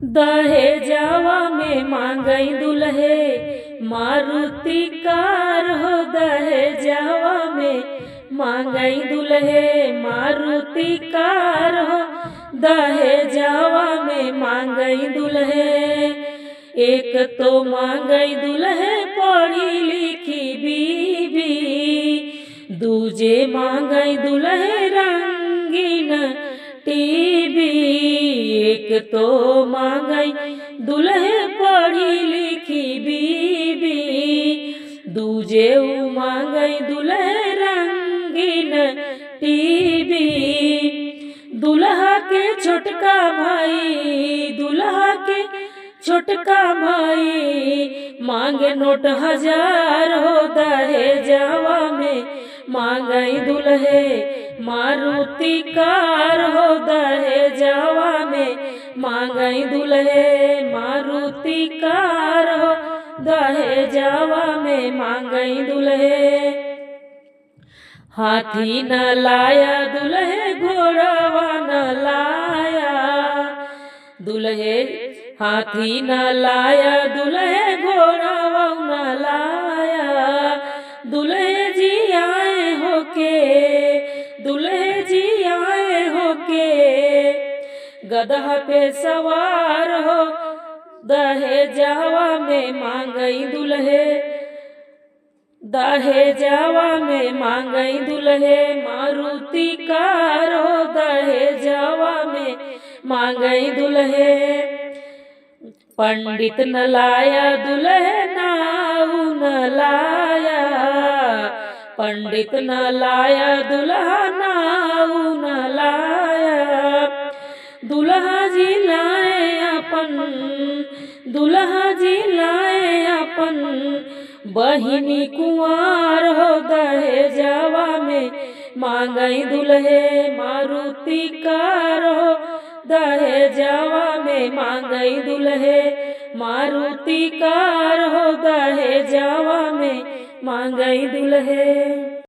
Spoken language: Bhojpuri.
दहेजवा में मांगई दुल्हे मारुति कार हो। दहेजवा में मांगई दुल्हे मारुति कार हो। दहेजवा में मांगई दुल्हे एक तो मांगई दुल्हे पढ़ी लिखी बीबी, दूजे मांगई दुल्हे रंगीन टीवी। एक तो मांगई दुल्हे पढ़ी लिखी बीबी, दूजे मांगई दुल्हे रंगीन टीवी। दुल्हा के छोटका भाई दुल्हा के छोटका भाई मांगे नोट 1000 हो। दहेजवा में मांगई दुल्हे मारुति कार हो। दहेजवा में मांगई दुल्हे मारुति कार हो। दहेजवा में मांगई दुल्हे हाथी न लाया दुल्हे घोड़ावा न लाया। दुल्हे हाथी न लाया दुल्हे घोड़ावा न लाया। दुल्हे जी आए होके दुल्हे जी आए होके गधा पे सवार हो। दहेजवा में मांगई दुल्हे दहेजवा में मांगई दुल्हे मारुति कार हो। दहेजवा में मांगई दुल्हे पंडित न लाया दुल्हे नाऊ न लाया। पंडित न लाया दुल्हा नाऊ न लाया। दुल्हा जी लाए अपन दुल्हा जी लाए अपन बहिनी कुंवार हो। दहेजवा में मांगई दुल्हे मारुति कार हो। दहेजवा में मांगई दुल्हे मारुति कार हो। दहेजवा में मांगई दुल्हे।